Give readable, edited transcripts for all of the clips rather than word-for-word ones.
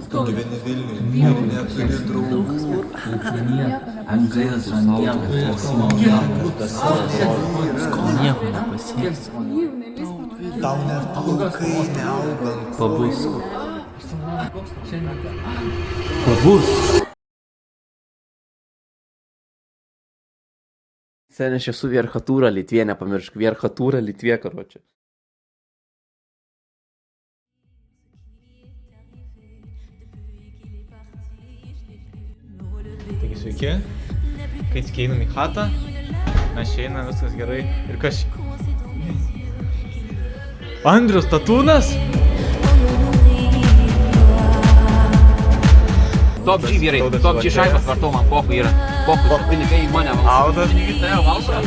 Gyveni Vilniuje, neturi draugų. Anglijos nieko nepasieks. Tau net plaukai neauga. Pabus. Pabus. Sen, aš esu Verchatūra Litvė, nepamiršk. Verchatūra Litvė, karočią. Taigi sveiki, kai tik einam į chatą, mes čia einam, viskas gerai. Ir kas čia? Andrius Tatūnas? Top G vyrai, top G šaibas vartau, man pohu yra. Pohu, pinigai į mane valso. Audas.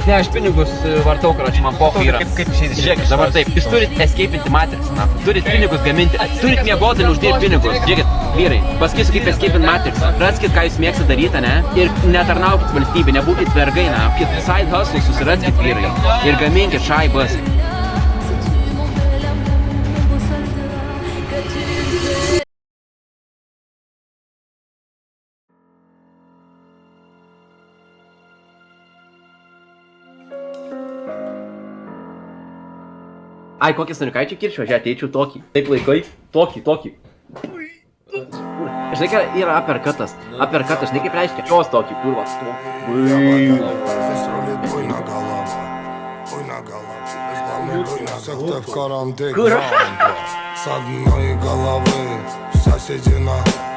Ne, aš pinigus vartau, karoči, man pohu yra. Kaip išeis? Žiūrėkit, dabar taip, jūs turit escapinti Matrix, turit pinigus gaminti, turit miegodami uždirbti pinigus. Žiūrėkit, vyrai, pasakysiu kaip escapinti Matrix. Raskit, ką jūs mėgstate daryti, ne? Ir netarnaukit valstybę, nebūkit vergai, ne? Side hustle susiraskit, vyrai. Ir gaminkit šaibas. Ai, kokį Stanikaičio kirčio, aš ateičiau tokį. Taip laikai, tokį. Žinai, ką yra uppercutas. Uppercutas, žinai kaip reiškia? Šios tokį, kurvas. С одной головы вся седина,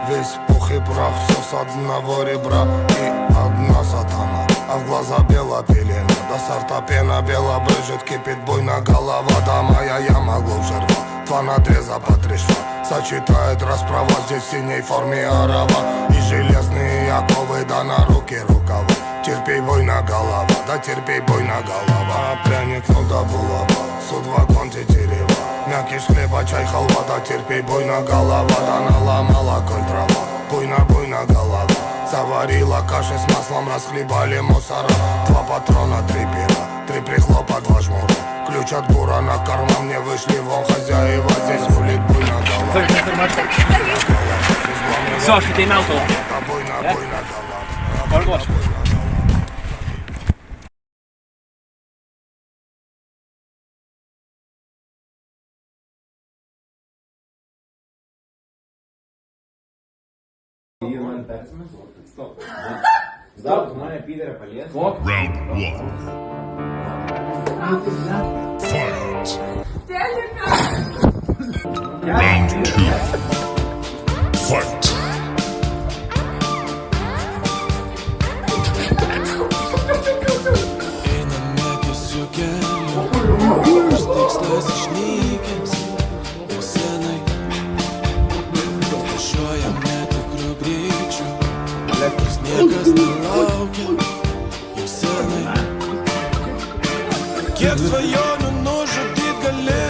весь пух и прах, все с одного ребра и одна сатана, а в глаза бела пелена, до сорта пена бела брызжет, кипит буйна голова, да моя яма глубже рва, два надреза по три шва, сочетает расправа, здесь в синей форме орава, и железные оковы, да на руки рукава, терпей буйна голова, да терпей буйна голова, пряник ну да булава, судвагон тетерева. Мякиш хлеба, чай, халва, да терпей, буйна голова, да наломала коль трава, буйна голова, заварила каши с маслом, расхлебали мусора, два патрона, три пера, три прихлопа, два жмура, ключ от бура на карман, мне вышли вон хозяева, здесь рулит буйна голова. Все, что ты имел тут? Буйна голова. Stop, mane Piterą palies. Round 1. Fight. Round 2. Fight. Einame tiesiu keliu, nors tikslas išnykęs, jau senai važiuojam netikru greičiu, nors niekas nelaukia, jau senai. Kiek svajonių nužudyt gali,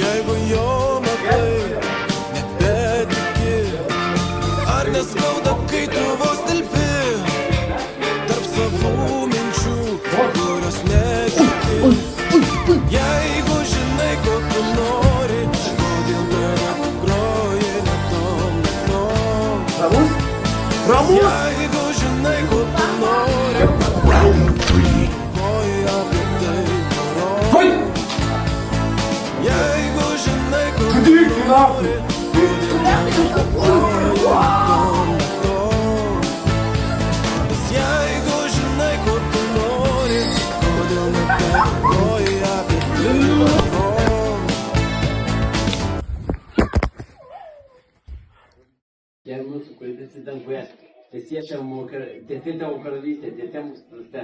jeigu jo matai, nebetiki. Ar neskauda, kai tu vos telpi tarp savų minčių, kurios netiki. Jeigu žinai, ko tu nori, kodėl tave groji ne tom. Jeigu žinai, ko tu nori, Round 3. galvoji apie tai parodai. Jeigu žinai, ko tu nori, kodėl tave groji ne tom. Nes jeigu žinai, ko tu nori, kodėl nebegalvoji apie tai parodai. Jei mūsų, kuris esi danguje, tiesi tavo karalystė, tiesi mūsų krašte.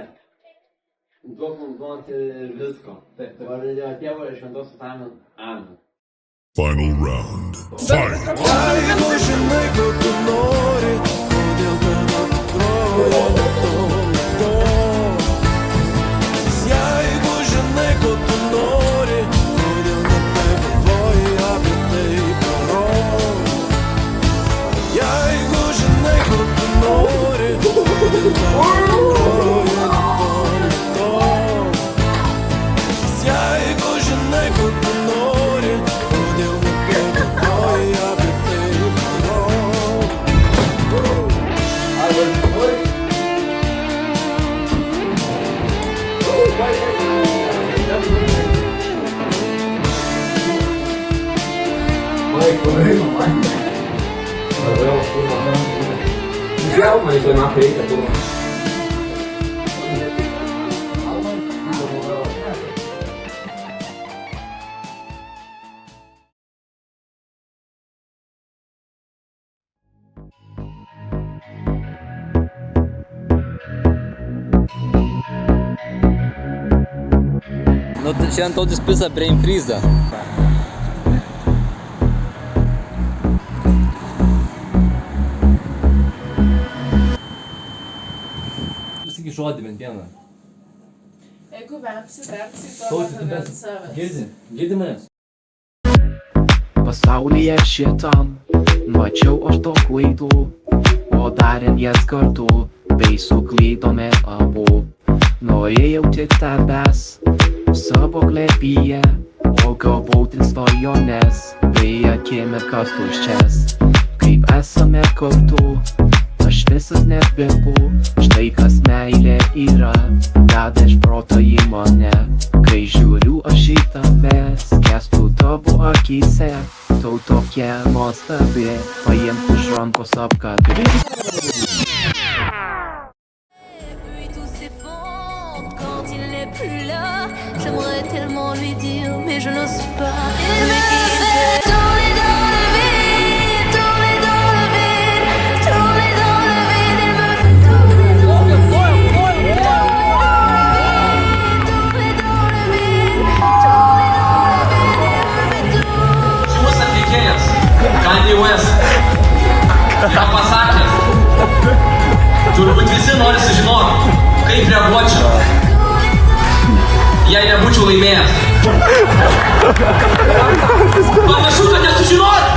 Duok mums duonos ir visko. Vardu Dievo Tėvo ir Šventosios Amen. Amen. Final round. Fight. Jeigu žinai, ko tu nori, kodėl tave groja ne tom. Nes jeigu žinai, ko tu nori, kodėl nebegalvoji apie tai parodai. Jeigu žinai, ko tu nori, kodėl tave groja ne tom. Nes jeigu žinai, ko tu nori, kodėl nebegalvoji apie tai Nu, šiandien tautis pisa brain freeze. Pasakyk žodį bent vieną. Jeigu verksi, tuo metu savęs. Girdi manęs? Pasaulyje šitam mačiau aš daug klaidų, o darėm jas kartu, bei suklydome abu. Norėjau tik tavęs savo glėbyje, o gavau tik svajones bei akimirkas tuščias. Kaip esame kartu, aš visas nebebu. Štai kas meilė yra, veda iš proto į mane. Kai žiūriu aš į tave, skęstu tavo akyse. Tau tokia nuostabi, paimk už rankos apkabinti. Plus là, j'aimerais tellement lui dire, mais je n'ose pas. Il me fait tourner dans le vide, tourner dans le vide, tourner dans le vide. Il me fait tourner dans le vide, tourner dans le vide, tourner dans le vide. Se você pequenas, Kanye West, я pasakė, turbūt visi nori sužinoti, kaip reaguočiau, jei nebūčiau laimėjęs. Panašu, kad nesužinoti!